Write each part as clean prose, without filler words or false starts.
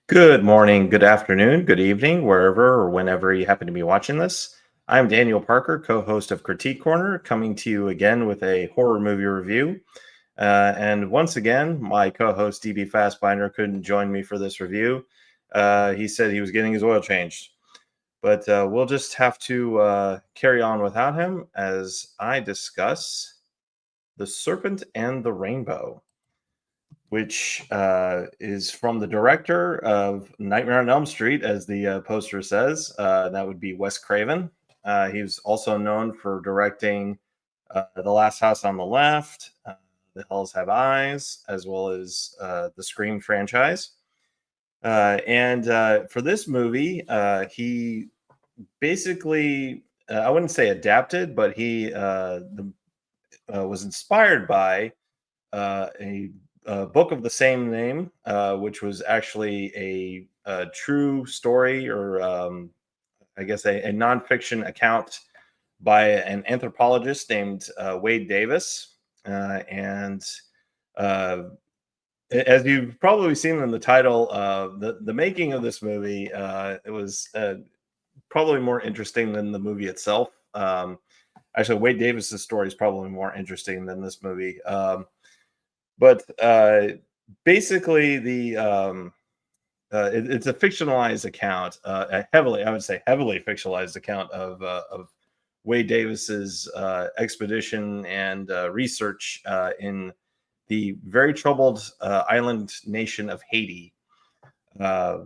Good morning, good afternoon, good evening, wherever or whenever you happen to be watching this. I'm Daniel Parker, co host of Critique Corner, coming to you again with a horror movie review. And once again, my co host DB Fastbinder couldn't join me for this review. He said he was getting his oil changed. But we'll just have to carry on without him as I discuss The Serpent and the Rainbow, which is from the director of Nightmare on Elm Street, as the poster says. That would be Wes Craven. He was also known for directing The Last House on the Left, The Hills Have Eyes, as well as the Scream franchise. And for this movie, he basically, I wouldn't say adapted, but was inspired by a book of the same name, which was actually a true story, or I guess a nonfiction account by an anthropologist named Wade Davis. And uh, as you've probably seen in the title, the making of this movie, it was probably more interesting than the movie itself. Actually, Wade Davis's story is probably more interesting than this movie. But basically, it's a fictionalized account, I would say, heavily fictionalized account of Wade Davis's expedition and research in the very troubled island nation of Haiti. Uh,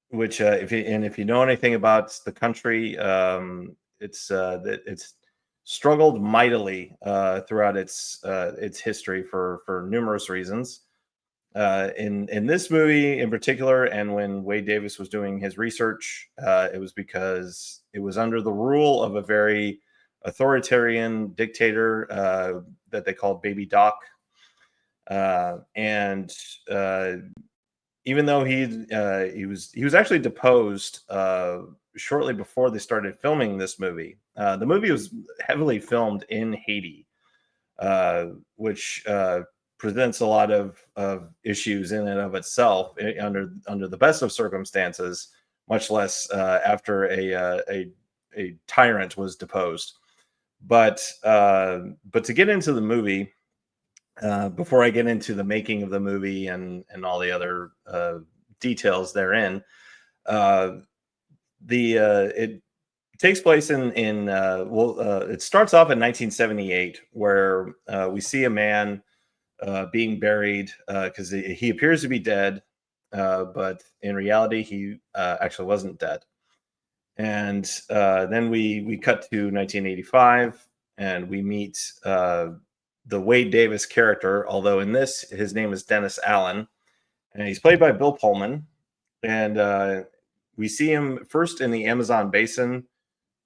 which, if you know anything about the country, it's struggled mightily throughout its history for numerous reasons. In this movie in particular, and when Wade Davis was doing his research, it was because it was under the rule of a very authoritarian dictator that they called Baby Doc. And even though he was actually deposed shortly before they started filming this movie. The movie was heavily filmed in Haiti, which presents a lot of issues in and of itself, under the best of circumstances, much less after a tyrant was deposed. But to get into the movie, before I get into the making of the movie and all the other details therein, uh, the it takes place it starts off in 1978, where we see a man being buried because he appears to be dead, but in reality he actually wasn't dead. And then we cut to 1985, and we meet the Wade Davis character, although in this his name is Dennis Allen, and he's played by Bill Pullman. And we see him first in the Amazon basin,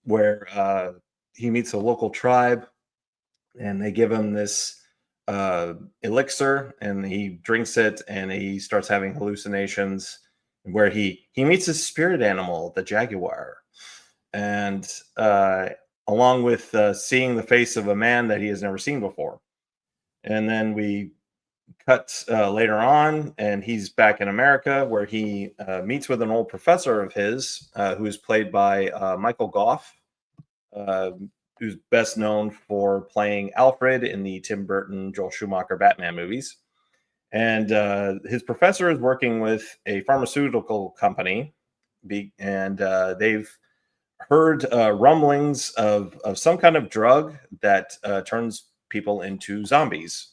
where he meets a local tribe, and they give him this elixir, and he drinks it, and he starts having hallucinations, where he meets a spirit animal, the jaguar. And along with seeing the face of a man that he has never seen before. And then we cut later on, and he's back in America, where he meets with an old professor of his, who is played by Michael Goff, uh, who's best known for playing Alfred in the Tim Burton, Joel Schumacher Batman movies. And his professor is working with a pharmaceutical company, and they've heard rumblings of some kind of drug that turns people into zombies,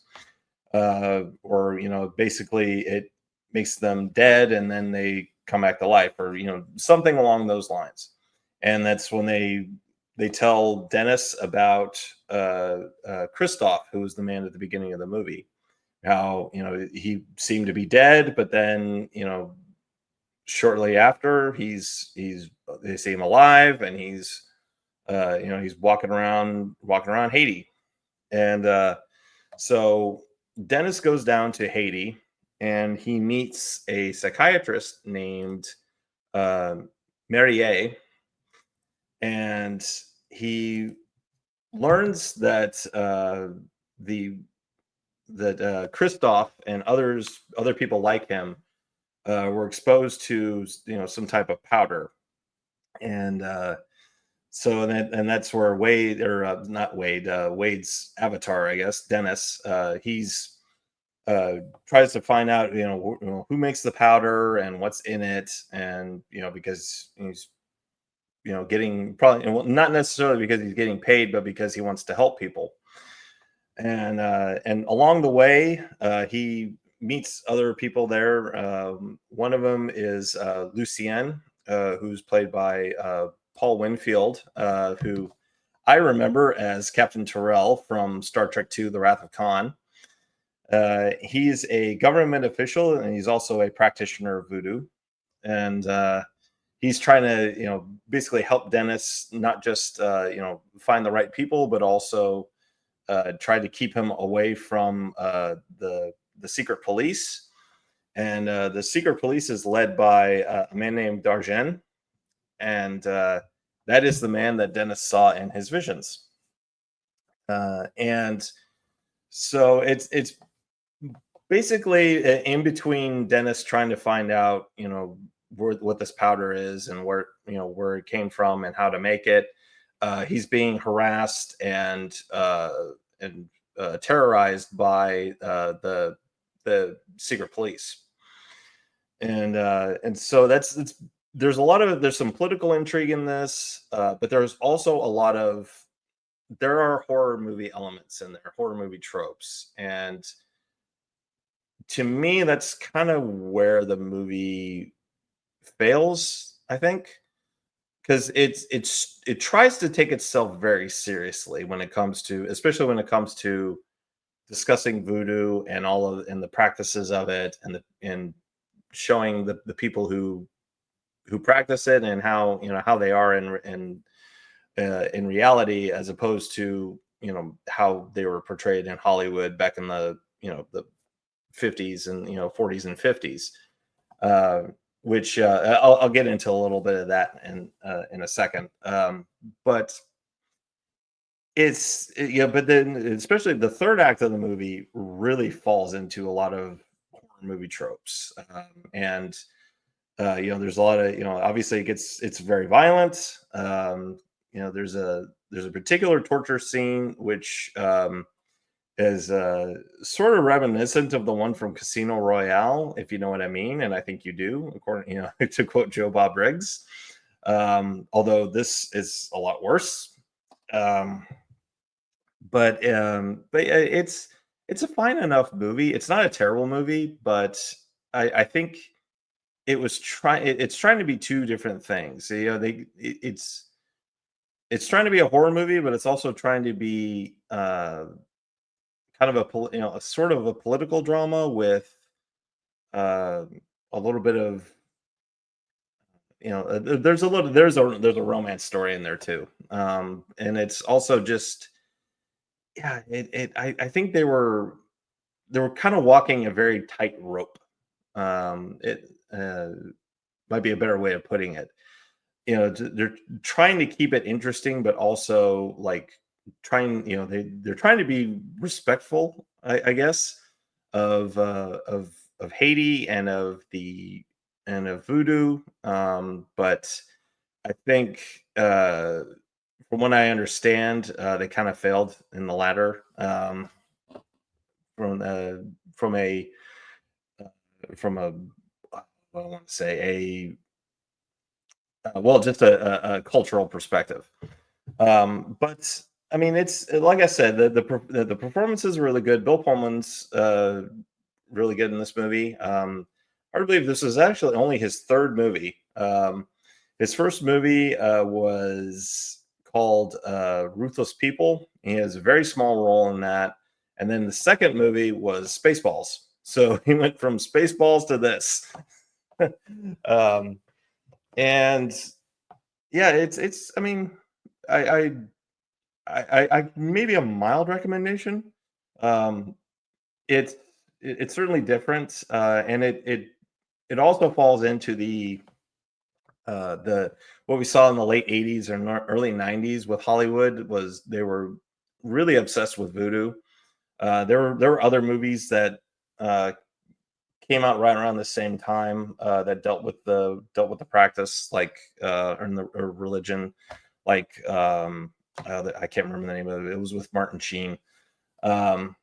or basically it makes them dead and then they come back to life, or something along those lines. And that's when they tell Dennis about Christoph, who was the man at the beginning of the movie, how he seemed to be dead, but then shortly after they see him alive, and he's walking around Haiti. And so Dennis goes down to Haiti, and he meets a psychiatrist named uh, Marie, and he learns that the that Christoph and other people like him were exposed to some type of powder, and that's where Wade, or not Wade, Wade's avatar, I guess, Dennis. He's tries to find out who makes the powder and what's in it, and because he's getting, probably, well, not necessarily because he's getting paid, but because he wants to help people. And along the way, he meets other people there. One of them is Lucien, who's played by Paul Winfield, who I remember as Captain Terrell from Star Trek II: The Wrath of Khan. He's a government official, and he's also a practitioner of voodoo. And he's trying to, basically help Dennis not just, find the right people, but also try to keep him away from the secret police. And the secret police is led by a man named Dargen, and that is the man that Dennis saw in his visions. And so it's basically in between Dennis trying to find out, what this powder is and where it came from and how to make it. He's being harassed and terrorized by the secret police, and so there's some political intrigue in this, but there's also there are horror movie elements in there, horror movie tropes, and to me, that's kind of where the movie fails, I think, because it tries to take itself very seriously when it comes to, especially when it comes to discussing voodoo and and the practices of it, and showing the people who practice it, and how they are in reality, as opposed to how they were portrayed in Hollywood back in the 50s and 40s and 50s, which I'll get into a little bit of that in a second. But but then especially the third act of the movie really falls into a lot of horror movie tropes, and there's a lot of, obviously it's very violent. There's a particular torture scene which is sort of reminiscent of the one from Casino Royale, if you know what I mean, and I think you do, according, to quote Joe Bob Briggs. Although this is a lot worse. But it's a fine enough movie. It's not a terrible movie, but I think it's trying to be two different things. It's trying to be a horror movie, but it's also trying to be kind of a sort of a political drama with uh, a little bit of, there's a romance story in there too, and it's also just, yeah, I think they were kind of walking a very tight rope. It might be a better way of putting it. They're trying to keep it interesting, but also like they're trying to be respectful, I guess, of Haiti and of voodoo. But I think, from what I understand, they kind of failed in the latter, from from a from a I want to say well, just a cultural perspective. But I mean, it's like I said, the performances are really good. Bill Pullman's really good in this movie. I believe this is actually only his third movie. His first movie was called Ruthless People. He has a very small role in that. And then the second movie was Spaceballs. So he went from Spaceballs to this. um, and yeah, it's. I mean, I I maybe a mild recommendation. Um, it's it's certainly different, and it also falls into the what we saw in the late '80s and early '90s with Hollywood, was they were really obsessed with voodoo. There were other movies that uh, came out right around the same time, that dealt with the practice, like, or religion, like, I can't remember the name of it. It was with Martin Sheen. Um,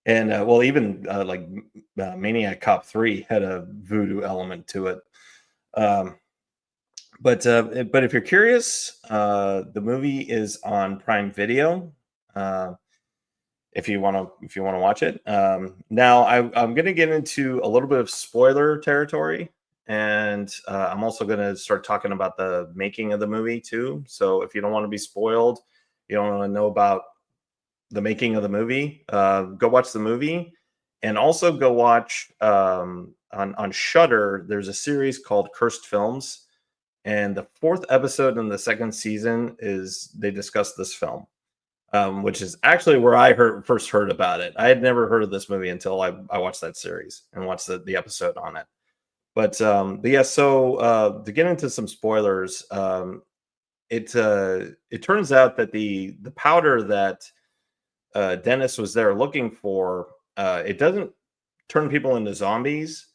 and well, even like Maniac Cop 3 had a voodoo element to it. Um, but if you're curious, the movie is on Prime Video. Uh, if you want to watch it. Now I'm going to get into a little bit of spoiler territory, and I'm also going to start talking about the making of the movie too. So if you don't want to be spoiled, you don't want to know about the making of the movie, go watch the movie, and also go watch on Shudder. There's a series called Cursed Films, and the fourth episode in the second season is they discuss this film, which is actually where I first heard about it. I had never heard of this movie until I watched that series and watched the episode on it. But yeah, so to get into some spoilers, it turns out that the powder that Dennis was there looking for, it doesn't turn people into zombies.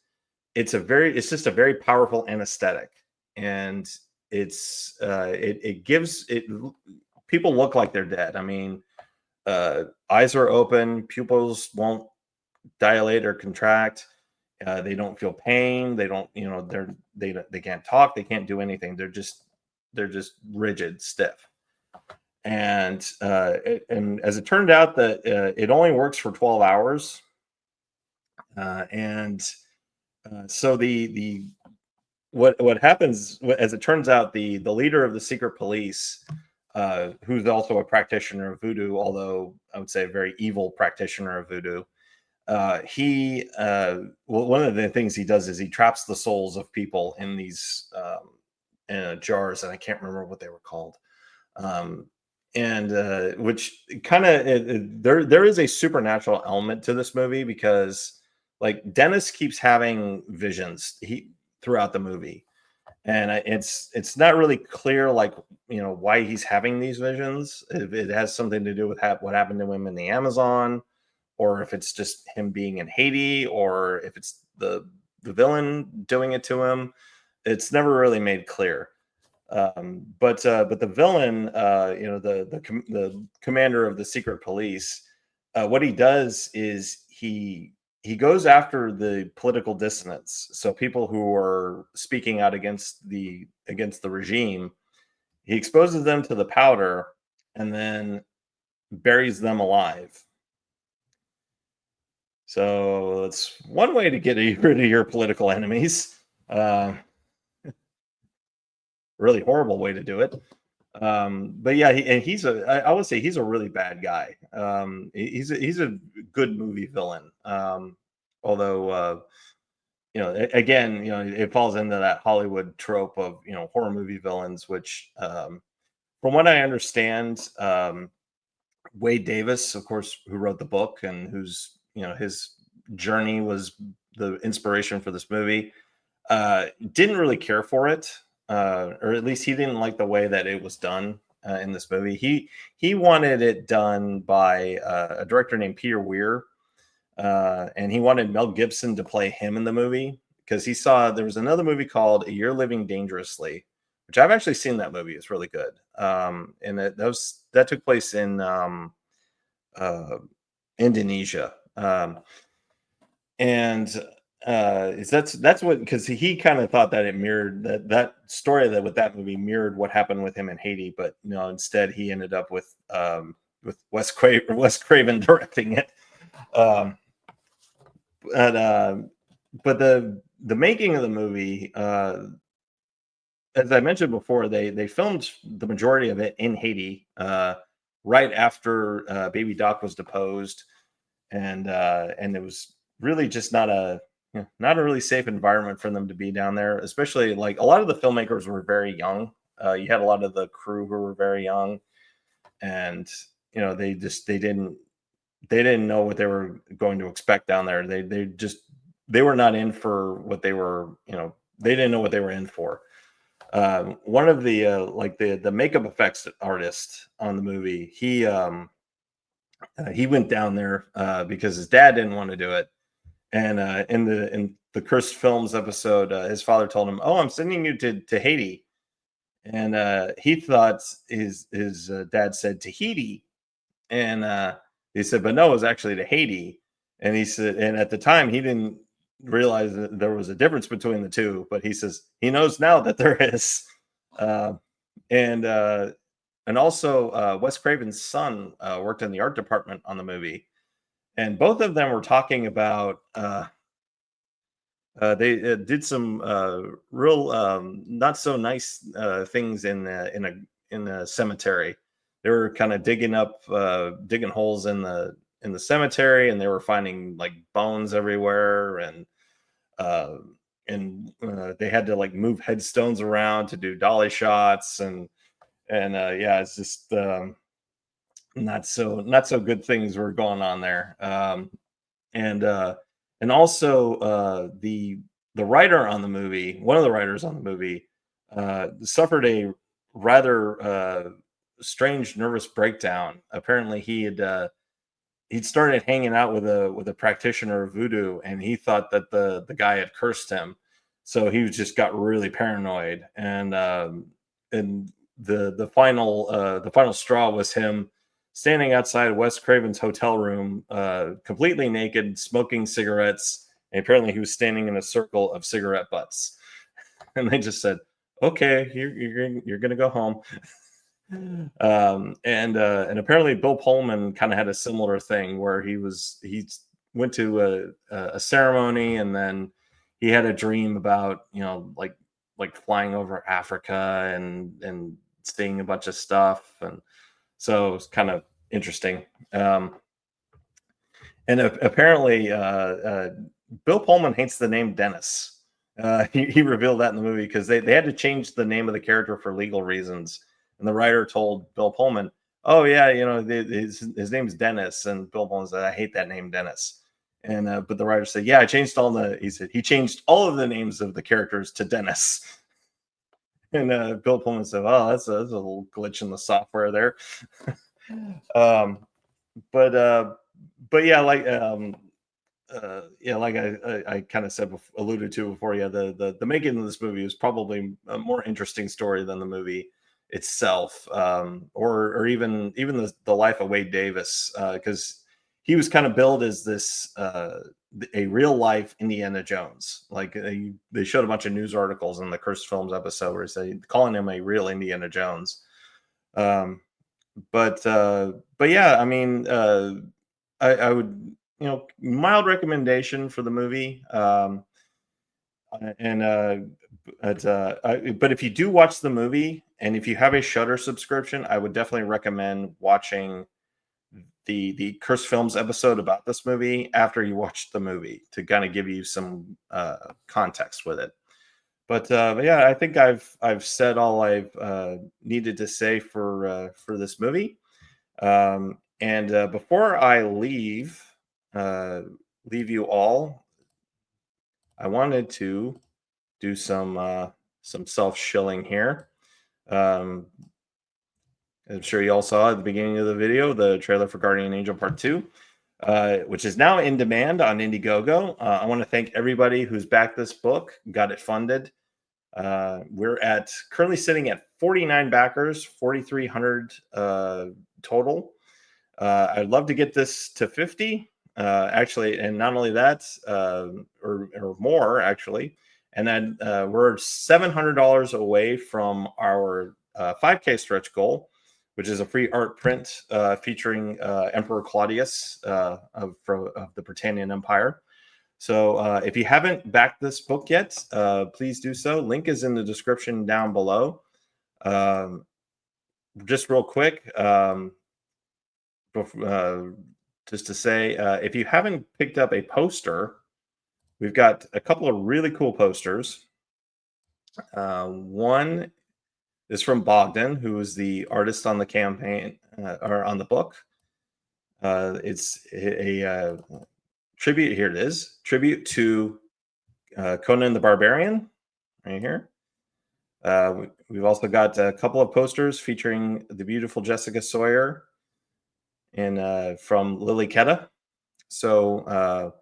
It's just a very powerful anesthetic, and it gives it people look like they're dead. I mean, eyes are open, pupils won't dilate or contract. They don't feel pain. They don't, they can't talk. They can't do anything. They're just rigid, stiff. And as it turned out, that it only works for 12 hours. And so the what happens, as it turns out, the leader of the secret police, who's also a practitioner of voodoo, although I would say a very evil practitioner of voodoo. Well, one of the things he does is he traps the souls of people in these jars, and I can't remember what they were called. Um, and which kind of there is a supernatural element to this movie, because like Dennis keeps having visions throughout the movie, and it's not really clear, like, why he's having these visions. If it has something to do with what happened to him in the Amazon, or if it's just him being in Haiti, or if it's the villain doing it to him. It's never really made clear. But the villain, the commander of the secret police, what he does is he goes after the political dissidents, so people who are speaking out against the regime. He exposes them to the powder and then buries them alive. So it's one way to get rid of your political enemies. Uh, Really horrible way to do it. But yeah, I would say he's a really bad guy. He's a good movie villain. Although again, it falls into that Hollywood trope of horror movie villains, which from what I understand, Wade Davis, of course, who wrote the book and whose his journey was the inspiration for this movie, didn't really care for it, or at least he didn't like the way that it was done in this movie. He wanted it done by a director named Peter Weir, and he wanted Mel Gibson to play him in the movie, because he saw there was another movie called A Year Living Dangerously, which I've actually seen. That movie is really good, and that took place in uh, Indonesia. And that's what, because he kind of thought that it mirrored that story, that with that movie mirrored what happened with him in Haiti, but no, instead he ended up with Wes Craven directing it. Um, but uh, but the making of the movie, as I mentioned before, they filmed the majority of it in Haiti, right after Baby Doc was deposed, and it was really just not a really safe environment for them to be down there. Especially, like, a lot of the filmmakers were very young. You had a lot of the crew who were very young, and they didn't know what they were going to expect down there. They were not in for what they were. They didn't know what they were in for. One of the makeup effects artist on the movie, he went down there because his dad didn't want to do it, And in the Cursed Films episode, his father told him, "Oh, I'm sending you to Haiti," and he thought his dad said Tahiti, and he said, "But no, it was actually to Haiti." And he said, and at the time he didn't realize that there was a difference between the two, but he says he knows now that there is. Uh, and and also Wes Craven's son worked in the art department on the movie, and both of them were talking about they did some real not so nice things in a cemetery. They were kind of digging holes in the cemetery, and they were finding like bones everywhere, uh, and they had to like move headstones around to do dolly shots, and yeah, it's just not so good things were going on there. And and also the writer on the movie, one of the writers on the movie, suffered a rather strange nervous breakdown. Apparently, he'd started hanging out with a practitioner of voodoo, and he thought that the guy had cursed him, so he just got really paranoid. And the final straw was him standing outside Wes Craven's hotel room, completely naked, smoking cigarettes. And apparently, he was standing in a circle of cigarette butts. And they just said, "Okay, you're gonna go home." And apparently Bill Pullman kind of had a similar thing where he went to a ceremony, and then he had a dream about, like flying over Africa and seeing a bunch of stuff, and so it's kind of interesting. And apparently Bill Pullman hates the name Dennis. He revealed that in the movie because they had to change the name of the character for legal reasons. And the writer told Bill Pullman, "Oh yeah, his name's Dennis." And Bill Pullman said, "I hate that name, Dennis." And but the writer said, "Yeah, I changed all the." He said he changed all of the names of the characters to Dennis. And Bill Pullman said, "Oh, that's a little glitch in the software there." um, but yeah, like I kind of alluded to before, yeah, the making of this movie is probably a more interesting story than the movie itself, or even the life of Wade Davis, because he was kind of billed as this a real life Indiana Jones. Like they showed a bunch of news articles in the Cursed Films episode where they calling him a real Indiana Jones. Um, but yeah, I mean, I would, mild recommendation for the movie. And but if you do watch the movie, and if you have a Shutter subscription, I would definitely recommend watching the Curse Films episode about this movie after you watch the movie to kind of give you some context with it. But yeah, I think I've said all I've needed to say for this movie. And before I uh, leave you all, I wanted to do some self shilling here. Um, I'm sure you all saw at the beginning of the video the trailer for Guardian Angel Part 2, which is now in demand on Indiegogo. I want to thank everybody who's backed this book, got it funded. We're at currently sitting at 49 backers, 4,300 total. I'd love to get this to 50, actually, and not only that, or more actually. And then we're $700 away from our 5K stretch goal, which is a free art print featuring Emperor Claudius of the Britannian Empire. So if you haven't backed this book yet, please do so. Link is in the description down below. Um, just real quick, just to say, if you haven't picked up a poster, we've got a couple of really cool posters. One is from Bogdan, who is the artist on the campaign or on the book. It's a tribute. Here it is, tribute to Conan the Barbarian, right here. We've also got a couple of posters featuring the beautiful Jessica Sawyer and from Lily Ketta. So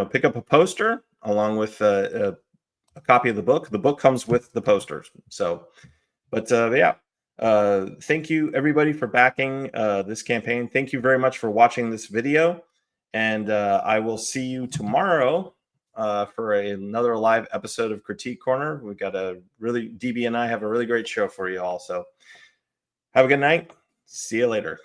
pick up a poster along with a copy of the book. The book comes with the posters. So, but yeah. Thank you everybody for backing this campaign. Thank you very much for watching this video, and I will see you tomorrow for another live episode of Critique Corner. We've got DB and I have a really great show for you all. So have a good night. See you later.